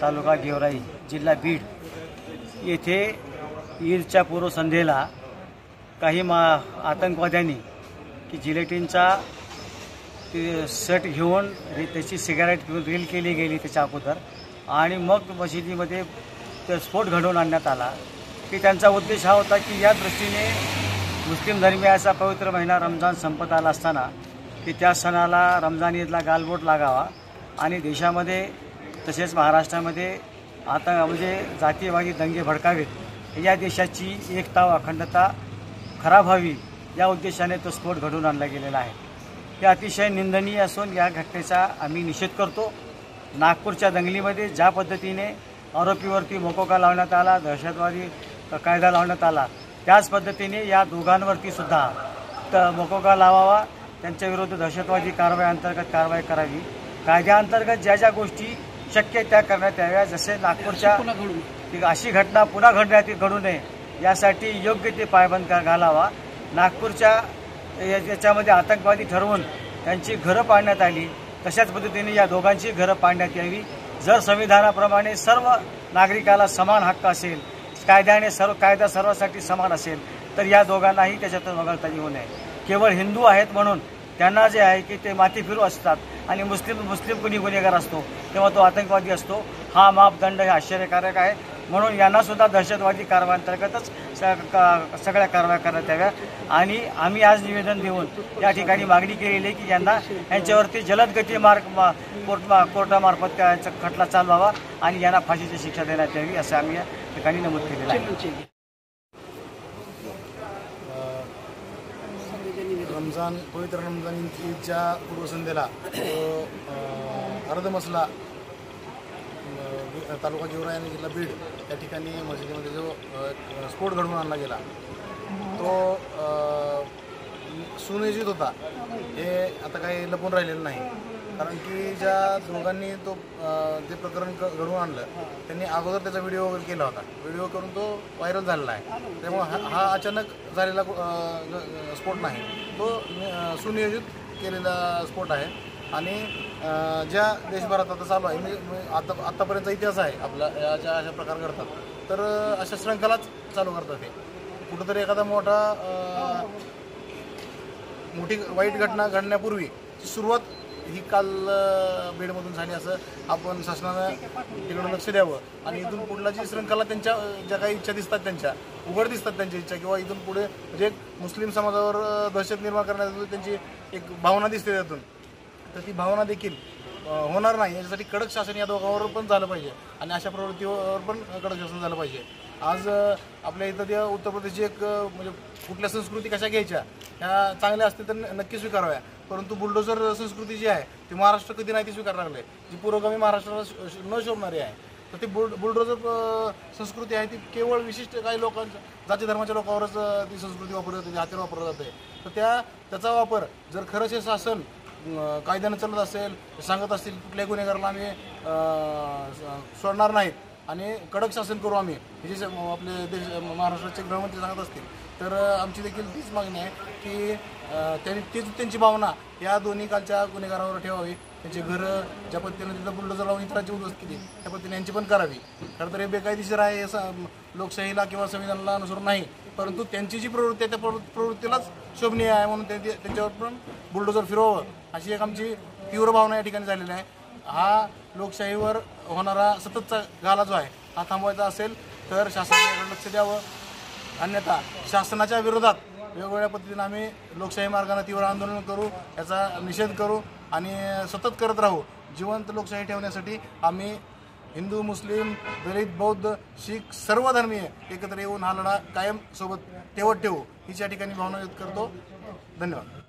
तालुका गेवराई जिल्हा बीड येथे ईदच्या पूर्वसंध्येला काही आतंकवाद्यांनी की जिलेटिनचा सेट घेऊन त्याची सिगारेट घेऊन रील केली गेली त्याच्या अगोदर आणि मग मशिदीमध्ये ते स्फोट घडवून आणण्यात आला की त्यांचा उद्देश हा होता की या दृष्टीने मुस्लिम धर्मियाचा पवित्र महिना रमजान संपत आला असताना की त्या सणाला रमजान ईदला गालबोट लागावा आणि देशामध्ये तसेच महाराष्ट्रामध्ये आता म्हणजे जातीयवादी दंगे भडकावेत या देशाची एकता व अखंडता खराब व्हावी या उद्देशाने तो स्फोट घडवून आणला गेलेला आहे। हे अतिशय निंदनीय असून या घटनेचा आम्ही निषेध करतो। नागपूरच्या दंगलीमध्ये ज्या पद्धतीने आरोपीवरती मोकोका लावण्यात आला, दहशतवादी कायदा लावण्यात आला, त्याच पद्धतीने या दोघांवरती सुद्धा मोकोका लावावा, त्यांच्याविरुद्ध दहशतवादी कारवाई अंतर्गत कारवाई करावी, कायद्याअंतर्गत ज्या ज्या गोष्टी शक्य त्या करण्यात याव्या, जसे नागपूरच्या अशी घटना पुन्हा घडू नये यासाठी योग्य ते पायबंद घालावा। नागपूरच्या याच्यामध्ये आतंकवादी ठरवून त्यांची घरं पाडण्यात आली, तशाच पद्धतीने या दोघांची घरं पाडण्यात यावी। जर संविधानाप्रमाणे सर्व नागरिकाला समान हक्क असेल, कायदा सर्वांसाठी समान असेल, तर या दोघांनाही त्याच्यातून वगळता येऊ नये। केवळ हिंदू आहेत म्हणून त्यांना जे आहे की ते माती फिरू असतात आणि मुस्लिम कुणी गुन्हेगार असतो तेव्हा तो आतंकवादी असतो, हा मापदंड हे आश्चर्यकारक आहे। म्हणून यांना सुद्धा दहशतवादी कारवायांतर्गतच सगळ्या कारवाया करण्यात याव्या आणि आम्ही आज निवेदन देऊन या ठिकाणी मागणी केलेली आहे की यांच्यावरती जलद गती कोर्टामार्फत त्यांचा खटला चालवावा आणि यांना फाशीची शिक्षा देण्यात यावी असं आम्ही या ठिकाणी नमूद केलेलं आहे। पवित्र रमजान ईदच्या पूर्वसंध्येला अर्धमसला तालुका गेवराई आणि जिल्हा बीड या ठिकाणी मशिदीमध्ये जो स्फोट घडवून आणला गेला तो सुनियोजित होता। हे आता काही लपून राहिलेलं नाही, कारण की ज्या दोघांनी तो जे प्रकरण घडवून आणलं त्यांनी अगोदर त्याचा व्हिडिओ वगैरे केला होता, व्हिडिओ करून तो व्हायरल झालेला आहे। त्यामुळे हा अचानक झालेला स्फोट नाही, तो सुनियोजित केलेला स्फोट आहे आणि ज्या देशभरात आता चालू आहे, आतापर्यंतचा इतिहास आहे आपला, ज्या अशा प्रकार घडतात तर अशा श्रृंखलाच चालू करतात। हे कुठंतरी एखादा मोठी वाईट घटना घडण्यापूर्वी सुरुवात ही काल बीडमधून झाली असं आपण शासनानं तिकडं लक्ष द्यावं आणि इथून पुढला जी श्रृंखला त्यांच्या ज्या काही इच्छा दिसतात, त्यांच्या उघड दिसतात त्यांच्या इच्छा, किंवा इथून पुढे म्हणजे मुस्लिम समाजावर दहशत निर्माण करण्याची त्यांची एक भावना दिसते त्यातून, तर ती भावना देखील होणार नाही याच्यासाठी कडक शासन या दोघांवर पण झालं पाहिजे आणि अशा प्रवृत्तीवर पण कडक शासन झालं पाहिजे। आज आपल्या इथं त्या उत्तर प्रदेशची एक म्हणजे कुठल्या संस्कृती कशा घ्यायच्या ह्या चांगल्या असतील तर नक्की स्वीकाराव्या, परंतु बुलडोझर संस्कृती जी आहे ती महाराष्ट्र कधी नाही ती स्वीकारायला लागले, जी पुरोगामी महाराष्ट्राला न शोभणारी आहे। तर ती बुलडोझर संस्कृती आहे ती केवळ विशिष्ट काही लोकांच्या जाती धर्माच्या लोकांवरच ती संस्कृती वापरली जाते, हातीवर वापरली जाते। तर त्याचा वापर जर खरंच हे शासन कायद्यानं चालत असेल, सांगत असतील कुठल्याही गुन्हेगाराला आम्ही सोडणार नाहीत आणि कडक शासन करू आम्ही, हे जे आपले देश महाराष्ट्राचे गृहमंत्री सांगत असतील, तर आमची देखील तीच मागणी आहे की त्यांची भावना या दोन्ही कालच्या गुन्हेगारांवर ठेवावी। त्यांची घरं ज्या पद्धतीने तिथं बुलडोझर लावून इतरांची उद्ध्वस्त केली त्या पद्धतीने यांची पण करावी। खरं तर हे बेकायदेशीर आहे, लोकशाहीला किंवा संविधानाला अनुसरून नाही, परंतु त्यांची जी प्रवृत्ती आहे त्या प्रवृत्तीलाच शोभनीय आहे म्हणून त्यांच्यावर पण बुलडोझर फिरवावं अशी एक आमची तीव्र भावना या ठिकाणी झालेली आहे। हा लोकशाहीवर होणारा सततचा घाला जो आहे हा थांबवायचा असेल तर शासनाने लक्ष द्यावं, अन्यथा शासनाच्या विरोधात वेगवेगळ्या पद्धतीने आम्ही लोकशाही मार्गाने तीव्र आंदोलन करू, याचा निषेध करू आणि सतत करत राहू। जिवंत लोकशाही ठेवण्यासाठी आम्ही हिंदू, मुस्लिम, दलित, बौद्ध, शीख सर्व धर्मीय एकत्र येऊन हा लढा कायम सोबत तेवत ठेवू हीच या ठिकाणी भावना व्यक्त करतो। धन्यवाद।